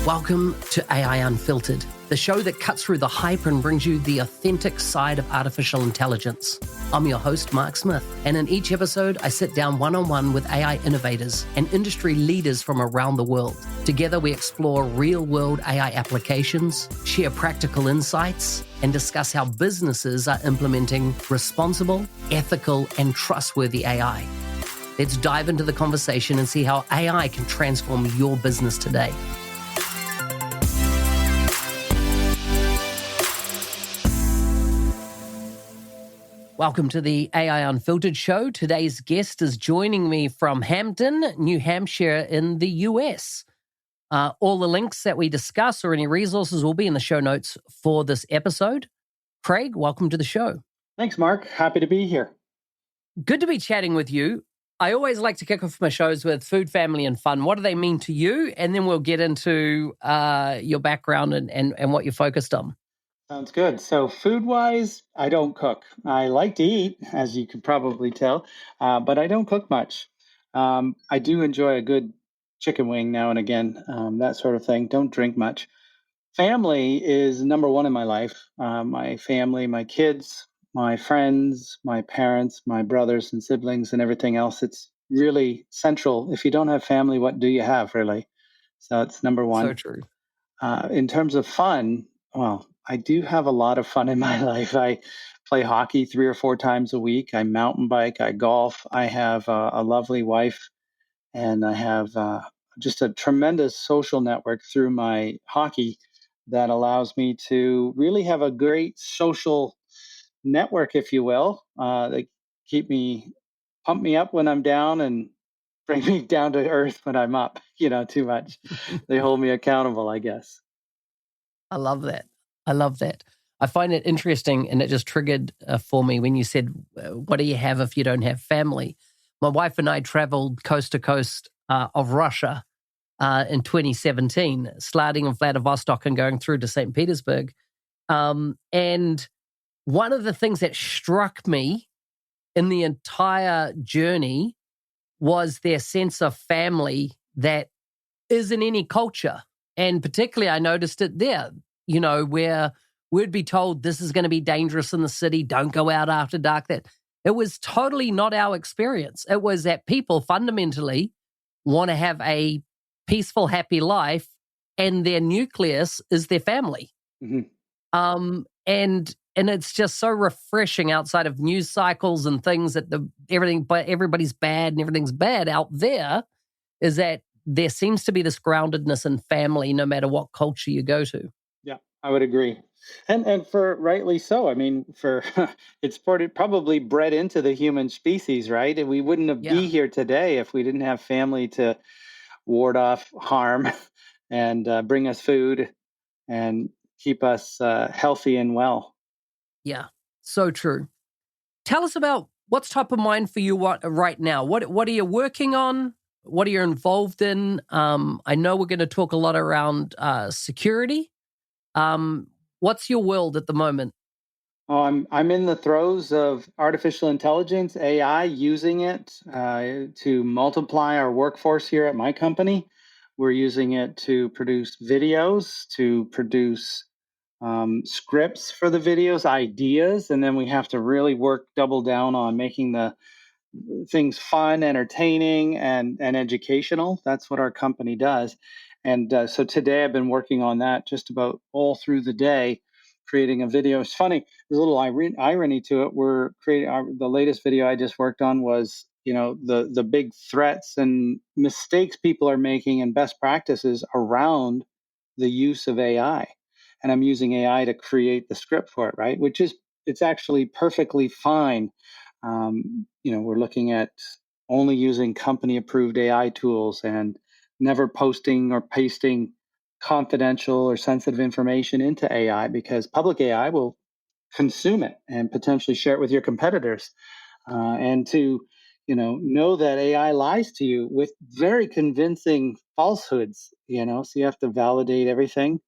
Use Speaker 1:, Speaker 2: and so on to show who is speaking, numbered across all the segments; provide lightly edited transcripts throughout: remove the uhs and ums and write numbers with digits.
Speaker 1: Welcome to AI Unfiltered, the show that cuts through the hype and brings you the authentic side of artificial intelligence. I'm your host, Mark Smith, and in each episode, I sit down one-on-one with AI innovators and industry leaders from around the world. Together, we explore real-world AI applications, share practical insights, and discuss how businesses are implementing responsible, ethical, and trustworthy AI. Let's dive into the conversation and see how AI can transform your business today. Welcome to the AI Unfiltered show. Today's guest is joining me from Hampton, New Hampshire in the US. All the links that we discuss or any resources will be in the show notes for this episode. Craig, welcome to the show.
Speaker 2: Thanks, Mark. Happy to be here.
Speaker 1: Good to be chatting with you. I always like to kick off my shows with food, family, and fun. What do they mean to you? And then we'll get into your background and what you're focused on.
Speaker 2: Sounds good. So food-wise, I don't cook. I like to eat, as you can probably tell, but I don't cook much. I do enjoy a good chicken wing now and again, that sort of thing. Don't drink much. Family is number one in my life. My family, my kids, my friends, my parents, my brothers and siblings and everything else. It's really central. If you don't have family, what do you have, really? So it's number one.
Speaker 1: So true.
Speaker 2: In terms of fun, well, I do have a lot of fun in my life. I play hockey 3 or 4 times a week. I mountain bike. I golf. I have a lovely wife, and I have just a tremendous social network through my hockey that allows me to really have a great social network, if you will. They pump me up when I'm down and bring me down to earth when I'm up, too much. They hold me accountable, I guess.
Speaker 1: I love that. I find it interesting, and it just triggered for me when you said, what do you have if you don't have family? My wife and I traveled coast to coast of Russia in 2017, starting in Vladivostok and going through to St. Petersburg. And one of the things that struck me in the entire journey was their sense of family that is in any culture. And particularly, I noticed it there, where we'd be told this is going to be dangerous in the city, don't go out after dark. That it was totally not our experience. It was that people fundamentally want to have a peaceful, happy life, and their nucleus is their family. Mm-hmm. And it's just so refreshing outside of news cycles and things that everybody's bad and everything's bad out there, is that there seems to be this groundedness in family no matter what culture you go to.
Speaker 2: Yeah, I would agree. And for rightly so. I mean, it's probably bred into the human species, right? And we wouldn't be here today if we didn't have family to ward off harm and bring us food and keep us healthy and well.
Speaker 1: Yeah, so true. Tell us about what's top of mind for you right now. What are you working on? What are you involved in? I know we're going to talk a lot around security. What's your world at the moment?
Speaker 2: Oh, I'm in the throes of artificial intelligence, AI, using it to multiply our workforce here at my company. We're using it to produce videos, to produce scripts for the videos, ideas, and then we have to really double down on making the things fun, entertaining, and educational. That's what our company does. And so today I've been working on that just about all through the day, creating a video. It's funny, there's a little irony to it. We're creating the latest video I just worked on was, the big threats and mistakes people are making and best practices around the use of AI. And I'm using AI to create the script for it, right? It's actually perfectly fine. We're looking at only using company-approved AI tools and never posting or pasting confidential or sensitive information into AI, because public AI will consume it and potentially share it with your competitors. And to know that AI lies to you with very convincing falsehoods, so you have to validate everything.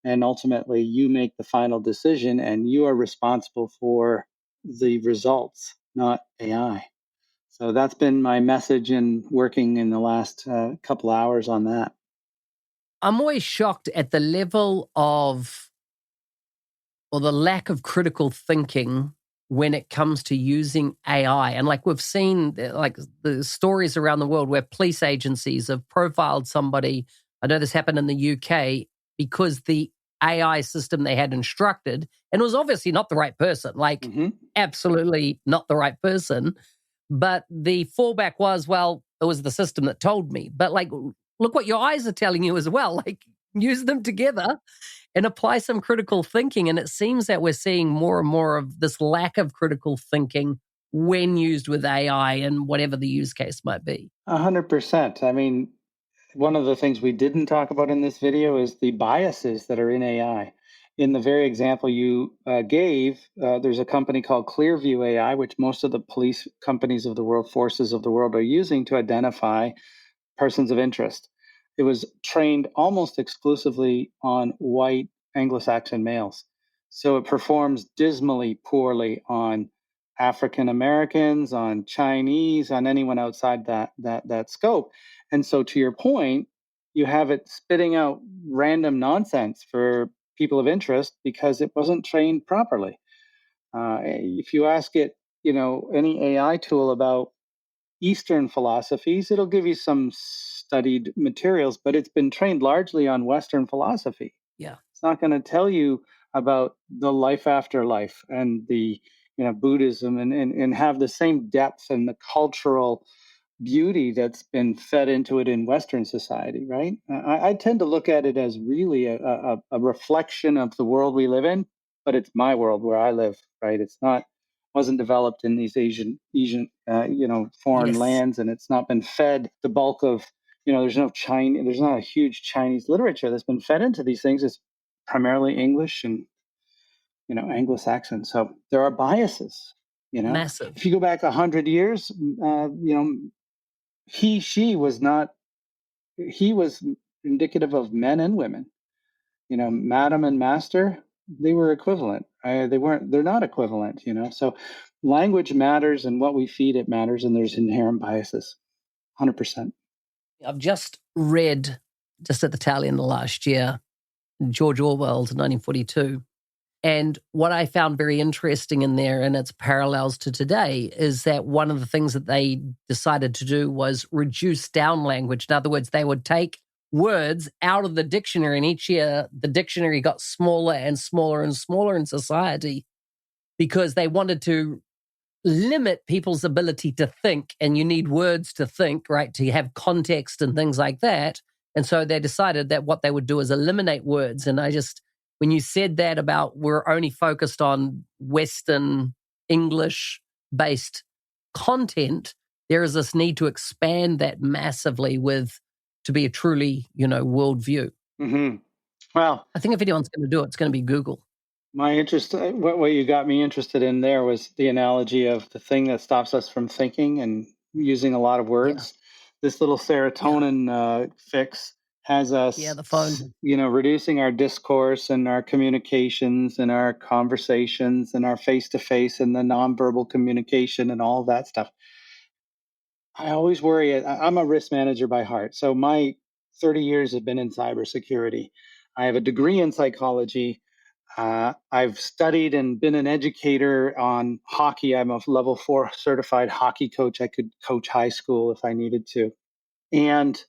Speaker 2: And ultimately, you make the final decision, and you are responsible for the results, not AI. So that's been my message in working in the last couple hours on that.
Speaker 1: I'm always shocked at the level of, or the lack of critical thinking when it comes to using AI. And like we've seen, like the stories around the world where police agencies have profiled somebody. I know this happened in the UK because the AI system they had instructed, and it was obviously not the right person, like absolutely not the right person. But the fallback was, well, it was the system that told me. But like, look what your eyes are telling you as well. Like, use them together and apply some critical thinking. And it seems that we're seeing more and more of this lack of critical thinking when used with AI and whatever the use case might be.
Speaker 2: 100%. I mean, one of the things we didn't talk about in this video is the biases that are in AI. In the very example you gave, there's a company called Clearview AI, which most of the police companies of the world, forces of the world, are using to identify persons of interest. It was trained almost exclusively on white Anglo-Saxon males. So it performs dismally poorly on African Americans, on Chinese, on anyone outside that scope. And so to your point, you have it spitting out random nonsense for people of interest because it wasn't trained properly. If you ask it, any AI tool about Eastern philosophies, it'll give you some studied materials, but it's been trained largely on Western philosophy.
Speaker 1: Yeah.
Speaker 2: It's not going to tell you about the life after life and the Buddhism and have the same depth and the cultural beauty that's been fed into it in Western society, right? I tend to look at it as really a reflection of the world we live in, but it's my world where I live, right? It's not wasn't developed in these Asian foreign
Speaker 1: Yes.
Speaker 2: lands, and it's not been fed the bulk of there's not a huge Chinese literature that's been fed into these things. It's primarily English and Anglo-Saxon. So there are biases.
Speaker 1: Massive.
Speaker 2: If you go back 100 years, she was not. He was indicative of men and women. Madam and master, they were equivalent. They weren't. They're not equivalent. So language matters, and what we feed it matters, and there's inherent biases. 100%.
Speaker 1: I've just read, just at the tail end of last year, George Orwell's 1942. And what I found very interesting in there, and its parallels to today, is that one of the things that they decided to do was reduce down language. In other words, they would take words out of the dictionary, and each year the dictionary got smaller and smaller and smaller in society because they wanted to limit people's ability to think, and you need words to think, right, to have context and things like that. And so they decided that what they would do is eliminate words. And when you said that about we're only focused on Western English based content, there is this need to expand that massively to be a truly, worldview.
Speaker 2: Mm-hmm. Well,
Speaker 1: I think if anyone's going to do it, it's going to be Google.
Speaker 2: my interest, what you got me interested in there was the analogy of the thing that stops us from thinking and using a lot of
Speaker 1: Yeah.
Speaker 2: words. This little
Speaker 1: Yeah.
Speaker 2: serotonin fix has us,
Speaker 1: Yeah. The phone.
Speaker 2: reducing our discourse and our communications and our conversations and our face to face and the nonverbal communication and all that stuff. I always worry. I'm a risk manager by heart. So my 30 years have been in cybersecurity. I have a degree in psychology. I've studied and been an educator on hockey. I'm a level 4 certified hockey coach. I could coach high school if I needed to. And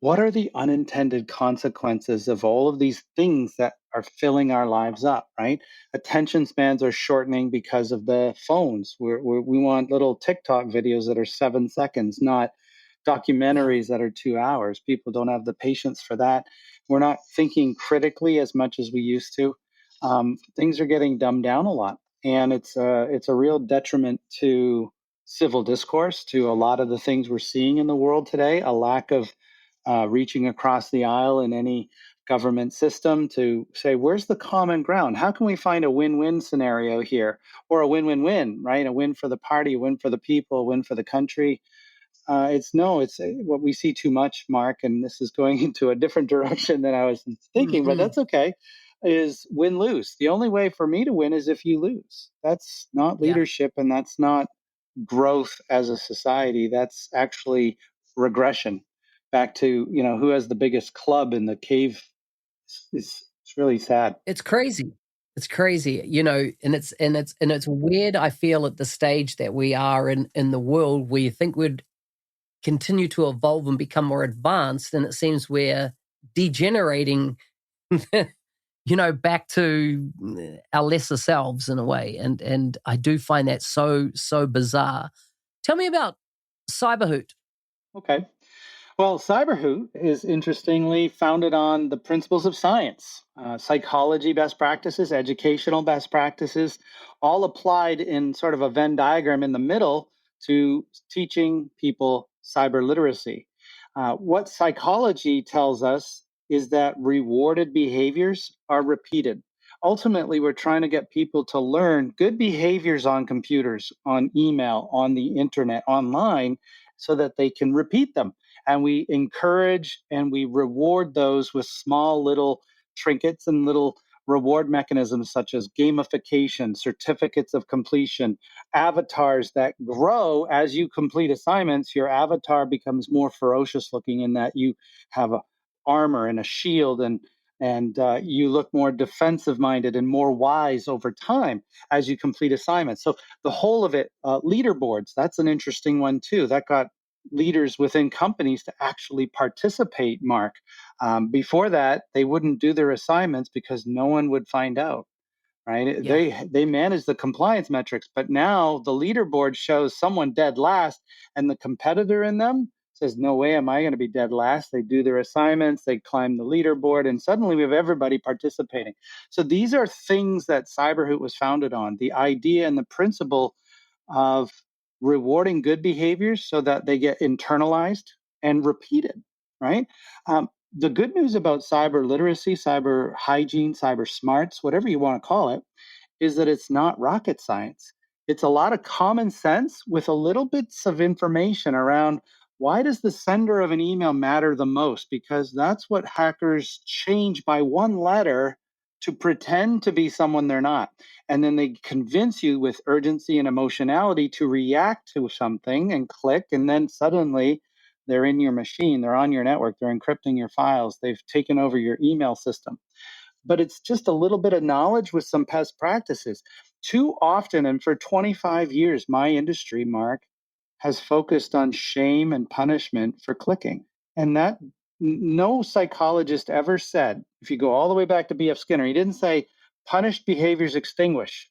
Speaker 2: what are the unintended consequences of all of these things that are filling our lives up, right? Attention spans are shortening because of the phones. We want little TikTok videos that are 7 seconds, not documentaries that are 2 hours. People don't have the patience for that. We're not thinking critically as much as we used to. Things are getting dumbed down a lot, and it's a real detriment to civil discourse, to a lot of the things we're seeing in the world today. A lack of reaching across the aisle in any government system to say, where's the common ground? How can we find a win-win scenario here, or a win-win-win, right? A win for the party, a win for the people, a win for the country. It's what we see too much, Mark, and this is going into a different direction than I was thinking, but that's okay. Is win lose. The only way for me to win is if you lose. That's not
Speaker 1: Yeah.
Speaker 2: leadership, and that's not growth as a society. That's actually regression. back to, who has the biggest club in the cave. It's really sad.
Speaker 1: It's crazy. It's crazy, and it's weird. I feel at the stage that we are in the world where you think we'd continue to evolve and become more advanced, and it seems we're degenerating, back to our lesser selves in a way. And I do find that so bizarre. Tell me about CyberHoot.
Speaker 2: Okay. Well, CyberHoot is interestingly founded on the principles of science, psychology best practices, educational best practices, all applied in sort of a Venn diagram in the middle to teaching people cyber literacy. What psychology tells us is that rewarded behaviors are repeated. Ultimately, we're trying to get people to learn good behaviors on computers, on email, on the internet, online, so that they can repeat them. And we encourage and we reward those with small little trinkets and little reward mechanisms such as gamification, certificates of completion, avatars that grow as you complete assignments. Your avatar becomes more ferocious looking in that you have a armor and a shield, and you look more defensive minded and more wise over time as you complete assignments. So the whole of it, leaderboards, that's an interesting one too. That got leaders within companies to actually participate, Mark. Before that, they wouldn't do their assignments because no one would find out, right?
Speaker 1: Yeah.
Speaker 2: They manage the compliance metrics, but now the leaderboard shows someone dead last, and the competitor in them says, no way am I going to be dead last. They do their assignments, they climb the leaderboard, and suddenly we have everybody participating. So these are things that CyberHoot was founded on, the idea and the principle of rewarding good behaviors so that they get internalized and repeated, right? The good news about cyber literacy, cyber hygiene, cyber smarts, whatever you want to call it, is that it's not rocket science. It's a lot of common sense with a little bits of information around why does the sender of an email matter the most? Because that's what hackers change by one letter to pretend to be someone they're not. And then they convince you with urgency and emotionality to react to something and click, and then suddenly they're in your machine, they're on your network, they're encrypting your files, they've taken over your email system. But it's just a little bit of knowledge with some best practices. Too often, and for 25 years, my industry, Mark, has focused on shame and punishment for clicking. And that no psychologist ever said, if you go all the way back to B.F. Skinner, he didn't say punished behaviors extinguish.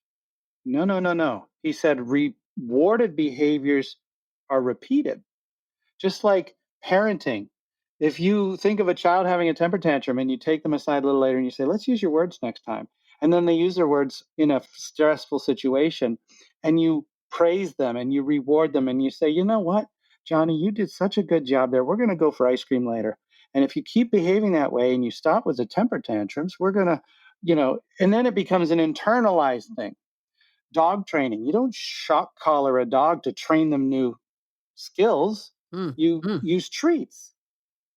Speaker 2: No, no, no, no. He said rewarded behaviors are repeated. Just like parenting. If you think of a child having a temper tantrum and you take them aside a little later and you say, let's use your words next time. And then they use their words in a stressful situation, and you praise them and you reward them and you say, you know what, Johnny, you did such a good job there. We're going to go for ice cream later. And if you keep behaving that way and you stop with the temper tantrums, we're going to, and then it becomes an internalized thing. Dog training. You don't shock collar a dog to train them new skills. You use treats.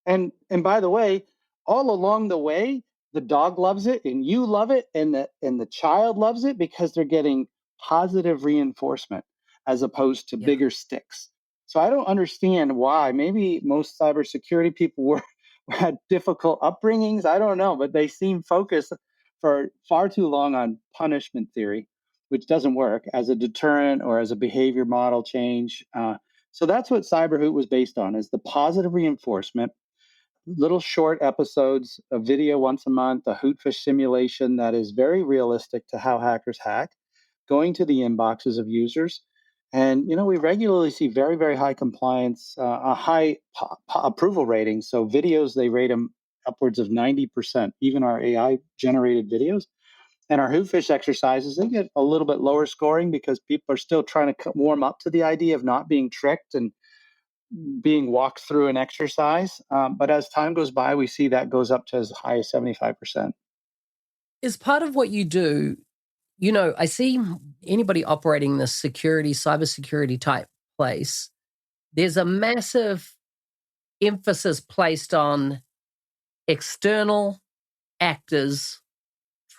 Speaker 2: And by the way, all along the way, the dog loves it and you love it and the child loves it because they're getting positive reinforcement as opposed to bigger sticks. So I don't understand why. Maybe most cybersecurity people had difficult upbringings. I don't know, but they seem focused for far too long on punishment theory, which doesn't work as a deterrent or as a behavior model change. So that's what CyberHoot was based on, is the positive reinforcement, little short episodes, a video once a month, a hootfish simulation that is very realistic to how hackers hack, going to the inboxes of users. And, we regularly see very, very high compliance, a high approval rating. So videos, they rate them upwards of 90%, even our AI generated videos. And our hootfish exercises, they get a little bit lower scoring because people are still trying to warm up to the idea of not being tricked and being walked through an exercise. But as time goes by, we see that goes up to as high as 75%.
Speaker 1: Is part of what you do, I see anybody operating this cybersecurity type place, there's a massive emphasis placed on external actors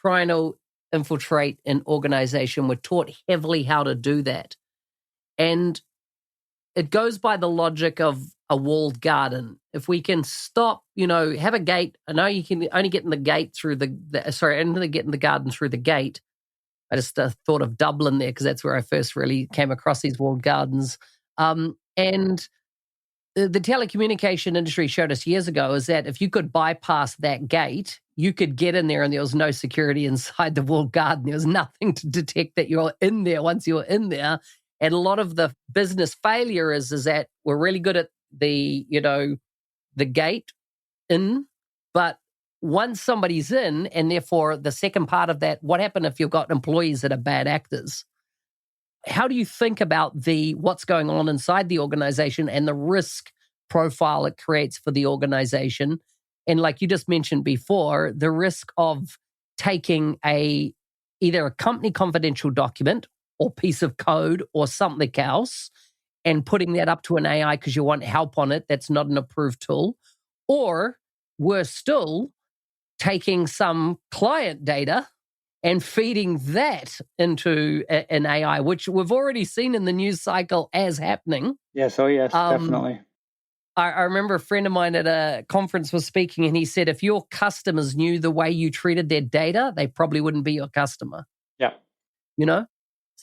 Speaker 1: trying to infiltrate an organization. We're taught heavily how to do that. And it goes by the logic of a walled garden, if we can stop, have a gate. I know you can only get in the gate through only get in the garden through the gate. I just thought of Dublin there because that's where I first really came across these walled gardens. And the telecommunication industry showed us years ago is that if you could bypass that gate, you could get in there and there was no security inside the walled garden. There was nothing to detect that you're in there once you're in there. And a lot of the business failure is that we're really good at the gate in, but once somebody's in, and therefore the second part of that, what happened if you've got employees that are bad actors? How do you think about what's going on inside the organization and the risk profile it creates for the organization? And like you just mentioned before, the risk of taking either a company confidential document or piece of code or something else and putting that up to an AI because you want help on it that's not an approved tool, or worse still, taking some client data and feeding that into an AI, which we've already seen in the news cycle as happening.
Speaker 2: Yes, oh yes, definitely.
Speaker 1: I remember a friend of mine at a conference was speaking, and he said, if your customers knew the way you treated their data, they probably wouldn't be your customer.
Speaker 2: Yeah.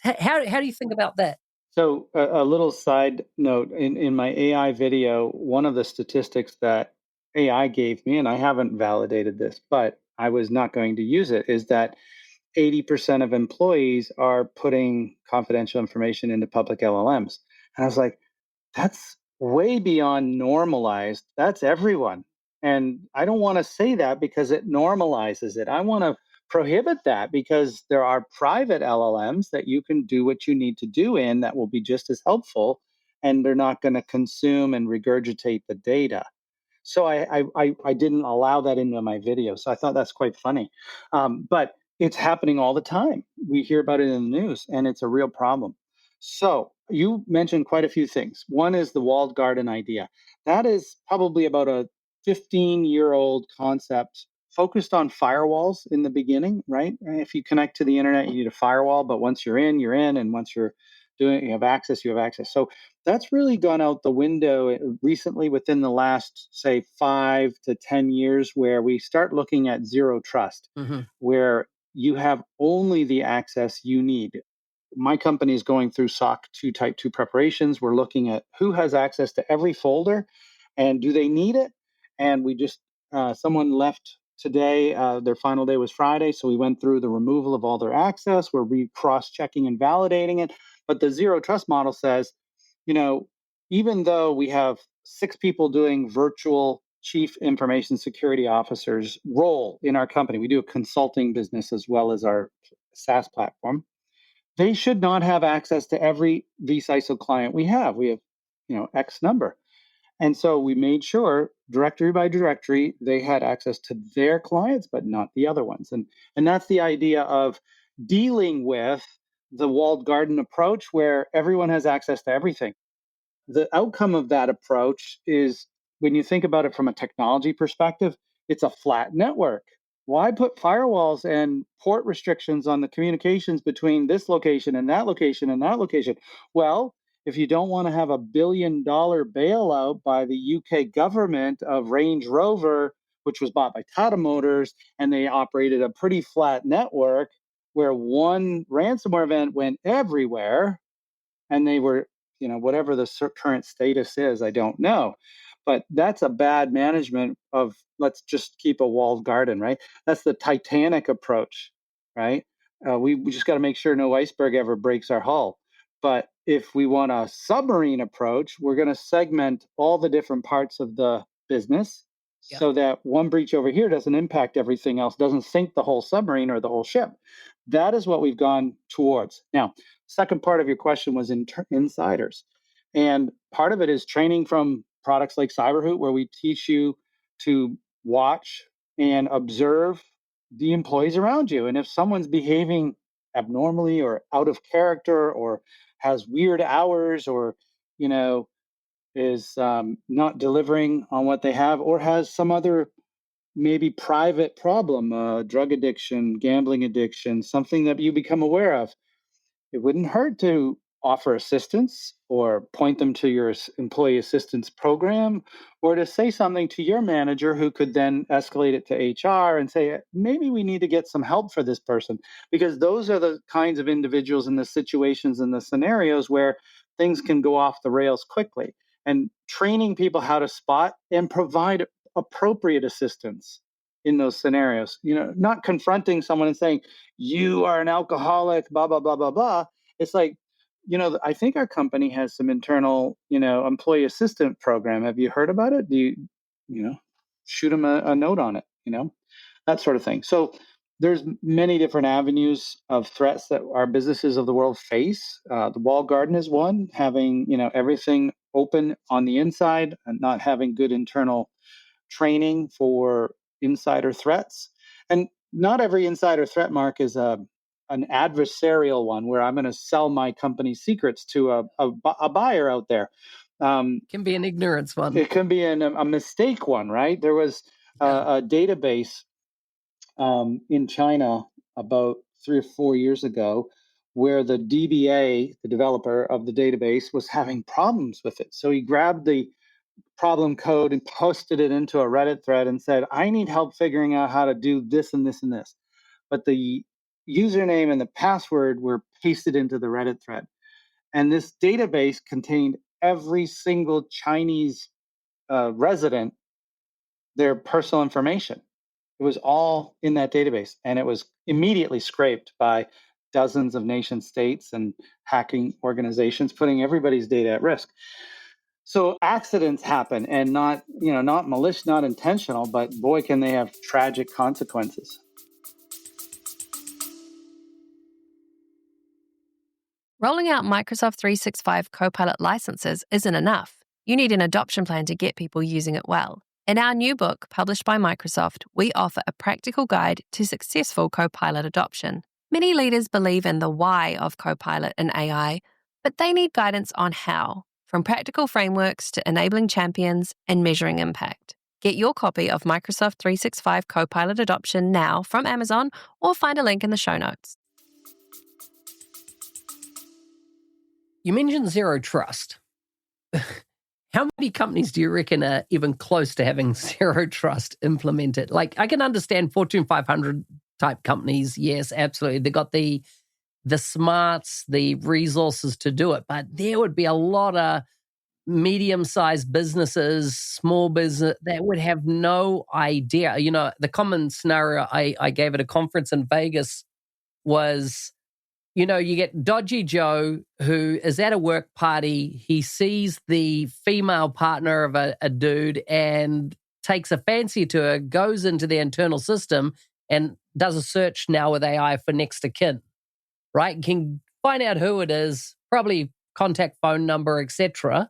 Speaker 1: How do you think about that?
Speaker 2: So a little side note, in my AI video, one of the statistics that AI gave me, and I haven't validated this, but I was not going to use it, is that 80% of employees are putting confidential information into public LLMs. And I was like, that's way beyond normalized. That's everyone. And I don't want to say that because it normalizes it. I want to prohibit that because there are private LLMs that you can do what you need to do in that will be just as helpful, and they're not going to consume and regurgitate the data. So I didn't allow that into my video. So I thought that's quite funny. But it's happening all the time. We hear about it in the news, and it's a real problem. So you mentioned quite a few things. One is the walled garden idea. That is probably about a 15-year-old concept focused on firewalls in the beginning, right? If you connect to the internet, you need a firewall, but once you're in, you're in, and once you're doing, you have access, you have access. So that's really gone out the window recently within the last, say, 5 to 10 years, where we start looking at zero trust, where you have only the access you need. My company is going through SOC 2 Type 2 preparations. We're looking at who has access to every folder and do they need it? And we just, someone left today, their final day was Friday. So we went through the removal of all their access. We're cross checking and validating it. But the zero trust model says, even though we have 6 people doing virtual chief information security officers role in our company, we do a consulting business as well as our SaaS platform. They should not have access to every vCISO client we have. We have, X number. And so we made sure directory by directory, they had access to their clients, but not the other ones. And that's the idea of dealing with the walled garden approach where everyone has access to everything. The outcome of that approach is, when you think about it from a technology perspective, it's a flat network. Why put firewalls and port restrictions on the communications between this location and that location and that location? Well, if you don't want to have $1 billion bailout by the UK government of Range Rover, which was bought by Tata Motors, and they operated a pretty flat network where one ransomware event went everywhere, and they were, whatever the current status is, I don't know. But that's a bad management of, let's just keep a walled garden, right? That's the Titanic approach, right? We just got to make sure no iceberg ever breaks our hull. But if we want a submarine approach, we're going to segment all the different parts of the business so that one breach over here doesn't impact everything else, doesn't sink the whole submarine or the whole ship. That is what we've gone towards. Now, second part of your question was insiders. And part of it is training from products like CyberHoot, where we teach you to watch and observe the employees around you. And if someone's behaving abnormally or out of character or has weird hours or, is not delivering on what they have or has some other maybe private problem, drug addiction, gambling addiction, something that you become aware of, it wouldn't hurt to offer assistance or point them to your employee assistance program, or to say something to your manager who could then escalate it to HR and say, maybe we need to get some help for this person. Because those are the kinds of individuals in the situations and the scenarios where things can go off the rails quickly. And training people how to spot and provide appropriate assistance in those scenarios, not confronting someone and saying, you are an alcoholic, blah, blah, blah, blah, blah. It's like, I think our company has some internal, employee assistant program. Have you heard about it? Do you shoot them a note on it, that sort of thing. So there's many different avenues of threats that our businesses of the world face. The walled garden is one, having, everything open on the inside and not having good internal training for insider threats. And not every insider threat, Mark, is an adversarial one where I'm going to sell my company's secrets to a buyer out there.
Speaker 1: Can be an ignorance one.
Speaker 2: It can be a mistake one, right? There was a database in China about 3 or 4 years ago where the DBA, the developer of the database, was having problems with it. So he grabbed the problem code and posted it into a Reddit thread and said, I need help figuring out how to do this and this and this. But the username and the password were pasted into the Reddit thread. And this database contained every single Chinese resident, their personal information. It was all in that database, and it was immediately scraped by dozens of nation states and hacking organizations, putting everybody's data at risk. So accidents happen, and not malicious, not intentional, but boy, can they have tragic consequences.
Speaker 3: Rolling out Microsoft 365 Copilot licenses isn't enough. You need an adoption plan to get people using it well. In our new book, published by Microsoft, we offer a practical guide to successful Copilot adoption. Many leaders believe in the why of Copilot and AI, but they need guidance on how, from practical frameworks to enabling champions and measuring impact. Get your copy of Microsoft 365 Copilot Adoption now from Amazon, or find a link in the show notes.
Speaker 1: You mentioned zero trust. How many companies do you reckon are even close to having zero trust implemented? Like, I can understand Fortune 500 type companies. Yes, absolutely. They got the smarts, the resources to do it. But there would be a lot of medium-sized businesses, small business, that would have no idea. The common scenario I gave at a conference in Vegas was, you get Dodgy Joe who is at a work party. He sees the female partner of a dude and takes a fancy to her, goes into the internal system and does a search now with AI for next of kin, right? Can find out who it is, probably contact phone number, etc.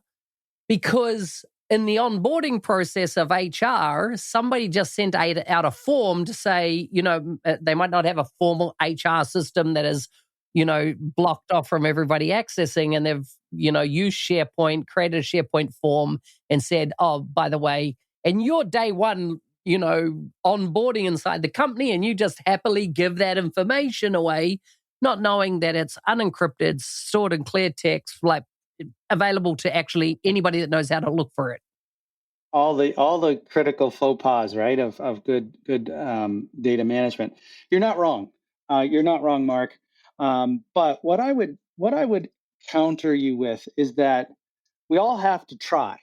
Speaker 1: Because in the onboarding process of HR, somebody just sent out a form to say, they might not have a formal HR system that is blocked off from everybody accessing, and they've, used SharePoint, created a SharePoint form and said, oh, by the way, and you're day one, onboarding inside the company, and you just happily give that information away, not knowing that it's unencrypted, stored in clear text, like available to actually anybody that knows how to look for it.
Speaker 2: All the critical faux pas, right, of good data management. You're not wrong. You're not wrong, Mark. But what I would counter you with is that we all have to try.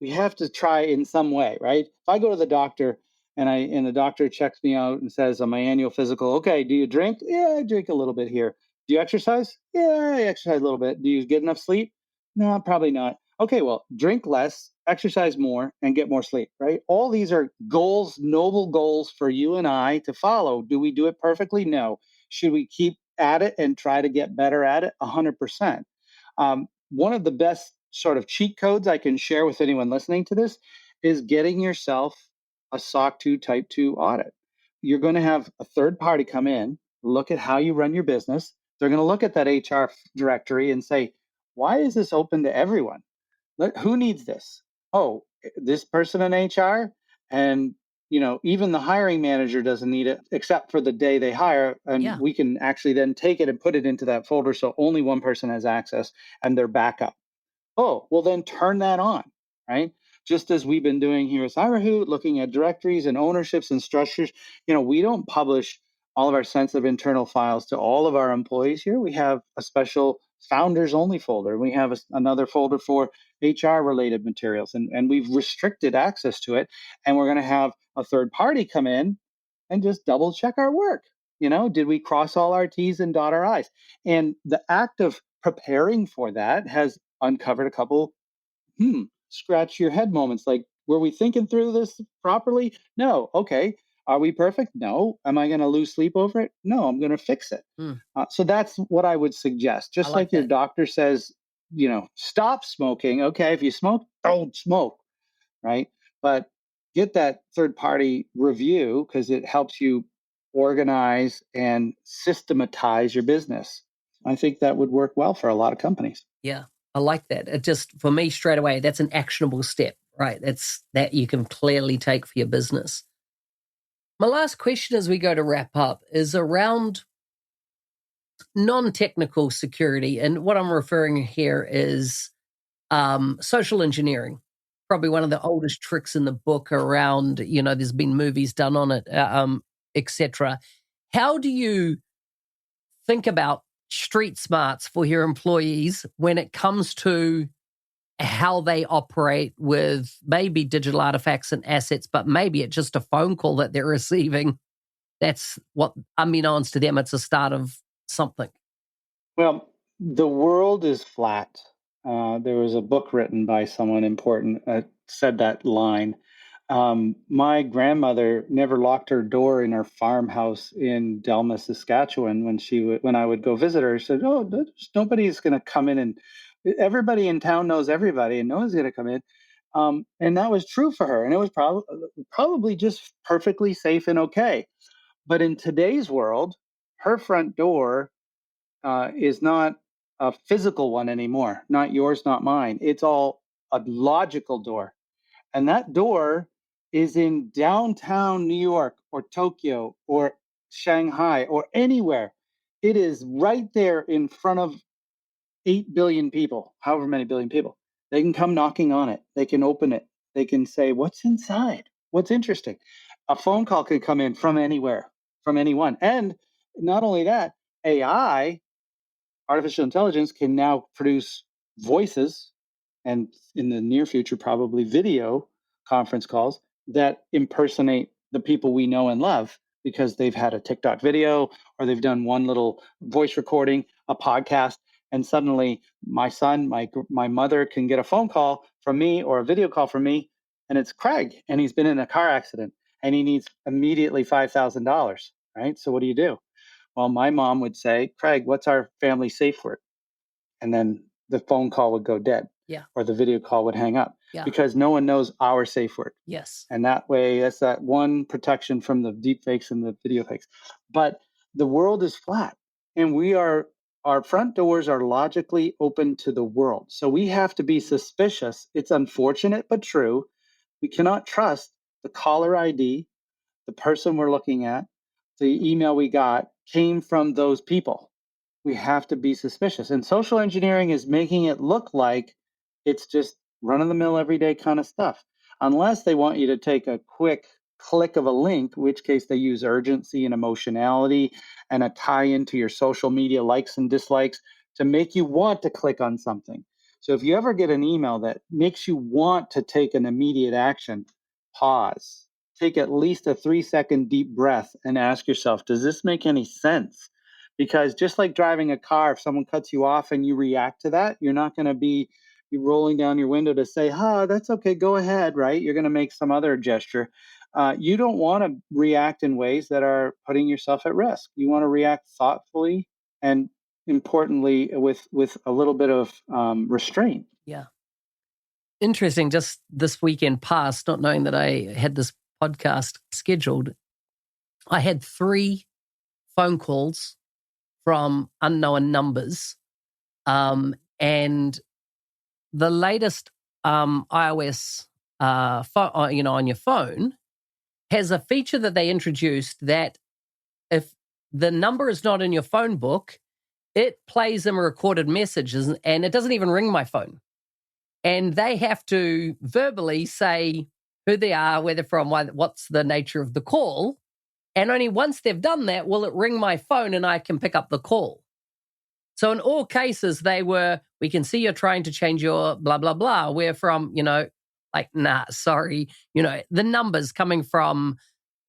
Speaker 2: We have to try in some way, right? If I go to the doctor and the doctor checks me out and says on my annual physical, okay, do you drink? Yeah, I drink a little bit here. Do you exercise? Yeah, I exercise a little bit. Do you get enough sleep? No, probably not. Okay, well, drink less, exercise more, and get more sleep, right? All these are goals, noble goals for you and I to follow. Do we do it perfectly? No. Should we keep at it and try to get better at it? 100%. One of the best sort of cheat codes I can share with anyone listening to this is getting yourself a SOC 2 Type 2 audit. You're going to have a third party come in, look at how you run your business. They're going to look at that HR directory and say, why is this open to everyone? Who needs this? Oh, this person in HR, and even the hiring manager doesn't need it except for the day they hire. And
Speaker 1: Yeah.
Speaker 2: we can actually then take it and put it into that folder so only one person has access and they're backup. Oh, well, then turn that on, right? Just as we've been doing here at CyberHoot, looking at directories and ownerships and structures. We don't publish all of our sensitive internal files to all of our employees here. We have a special founders only folder. We have another folder for HR related materials, and we've restricted access to it. And we're going to have a third party come in and just double check our work. Did we cross all our T's and dot our I's? And the act of preparing for that has uncovered a couple scratch your head moments, like, were we thinking through this properly? No. Okay. Are we perfect? No. Am I going to lose sleep over it? No, I'm going to fix it. So that's what I would suggest. Just like your doctor says, stop smoking. Okay, if you smoke, don't smoke, right? But get that third party review because it helps you organize and systematize your business. I think that would work well for a lot of companies.
Speaker 1: Yeah, I like that. It just, for me, straight away, that's an actionable step, right? That's that you can clearly take for your business. My last question as we go to wrap up is around non-technical security. And what I'm referring here is social engineering. Probably one of the oldest tricks in the book around, there's been movies done on it, etc. How do you think about street smarts for your employees when it comes to how they operate with maybe digital artifacts and assets, but maybe it's just a phone call that they're receiving? That's what, unbeknownst to them, it's a start of something.
Speaker 2: Well, the world is flat. There was a book written by someone important that said that line. My grandmother never locked her door in her farmhouse in Delma, Saskatchewan. When I would go visit her, she said, "Oh, nobody's going to come in, and everybody in town knows everybody, and no one's going to come in." And that was true for her, and it was probably just perfectly safe and okay. But in today's world, her front door is not a physical one anymore. Not yours, not mine. It's all a logical door. And that door is in downtown New York or Tokyo or Shanghai or anywhere. It is right there in front of 8 billion people, however many billion people. They can come knocking on it. They can open it. They can say, "What's inside? What's interesting?" A phone call could come in from anywhere, from anyone. And not only that, AI, artificial intelligence, can now produce voices and in the near future, probably video conference calls that impersonate the people we know and love because they've had a TikTok video or they've done one little voice recording, a podcast, and suddenly my son, my mother can get a phone call from me or a video call from me, and it's Craig, and he's been in a car accident and he needs immediately $5,000, right? So what do? Well, my mom would say, "Craig, what's our family safe word?" And then the phone call would go dead.
Speaker 1: Yeah.
Speaker 2: Or the video call would hang up.
Speaker 1: Yeah.
Speaker 2: Because no one knows our safe word.
Speaker 1: Yes.
Speaker 2: And that way, that's that one protection from the deepfakes and the video fakes. But the world is flat, and our front doors are logically open to the world. So we have to be suspicious. It's unfortunate but true. We cannot trust the caller ID, the person we're looking at, the email we got came from those people. We have to be suspicious. And social engineering is making it look like it's just run of the mill everyday kind of stuff, unless they want you to take a quick click of a link, in which case they use urgency and emotionality and a tie into your social media likes and dislikes to make you want to click on something. So if you ever get an email that makes you want to take an immediate action, pause, take at least a 3-second deep breath and ask yourself, does this make any sense? Because just like driving a car, if someone cuts you off and you react to that, you're not going to be rolling down your window to say, that's okay, go ahead, right? You're going to make some other gesture. You don't want to react in ways that are putting yourself at risk. You want to react thoughtfully and importantly with a little bit of restraint.
Speaker 1: Yeah. Interesting. Just this weekend past, not knowing that I had this podcast scheduled, I had 3 phone calls from unknown numbers. And the latest iOS, on your phone has a feature that they introduced that if the number is not in your phone book, it plays them recorded messages and it doesn't even ring my phone. And they have to verbally say who they are, where they're from, what's the nature of the call. And only once they've done that will it ring my phone and I can pick up the call. So in all cases, we can see you're trying to change your blah, blah, blah. We're from, nah, sorry. The numbers coming from,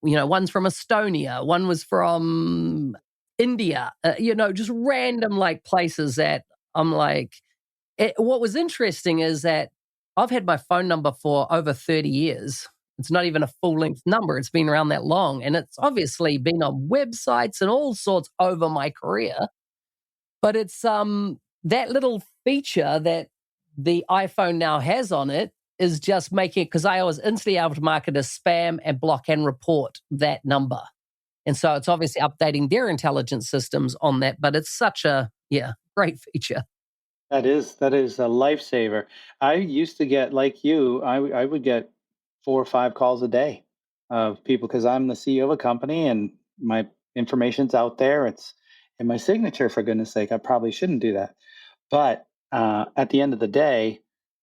Speaker 1: one's from Estonia, one was from India, just random places that I'm like, what was interesting is that I've had my phone number for over 30 years. It's not even a full-length number. It's been around that long. And it's obviously been on websites and all sorts over my career. But it's that little feature that the iPhone now has on it is just making it, because I was instantly able to mark it as spam and block and report that number. And so it's obviously updating their intelligence systems on that. But it's such a, great feature.
Speaker 2: That is a lifesaver. I used to get, like you, I would get 4 or 5 calls a day of people, because I'm the CEO of a company and my information's out there. It's in my signature, for goodness sake. I probably shouldn't do that. But at the end of the day,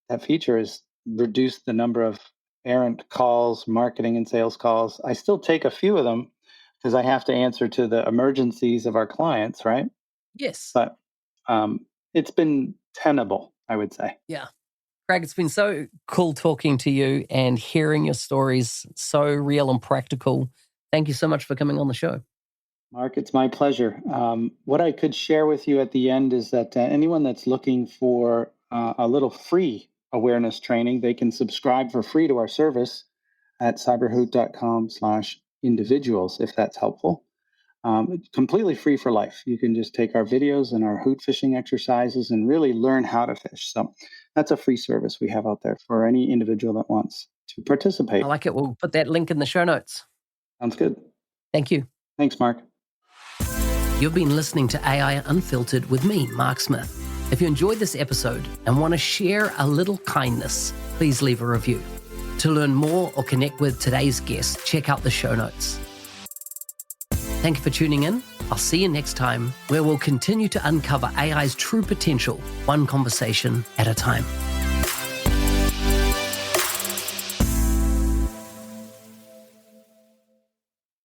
Speaker 2: that feature has reduced the number of errant calls, marketing and sales calls. I still take a few of them because I have to answer to the emergencies of our clients, right?
Speaker 1: Yes.
Speaker 2: But it's been tenable, I would say.
Speaker 1: Yeah. Craig, it's been so cool talking to you and hearing your stories, so real and practical. Thank you so much for coming on the show.
Speaker 2: Mark, it's my pleasure. What I could share with you at the end is that anyone that's looking for a little free awareness training, they can subscribe for free to our service at cyberhoot.com/individuals, if that's helpful. It's completely free for life. You can just take our videos and our hoot fishing exercises and really learn how to fish. So that's a free service we have out there for any individual that wants to participate.
Speaker 1: I like it. We'll put that link in the show notes.
Speaker 2: Sounds good.
Speaker 1: Thank you.
Speaker 2: Thanks, Mark.
Speaker 1: You've been listening to AI Unfiltered with me, Mark Smith. If you enjoyed this episode and want to share a little kindness, please leave a review. To learn more or connect with today's guest, check out the show notes. Thank you for tuning in. I'll see you next time, where we'll continue to uncover AI's true potential, one conversation at a time.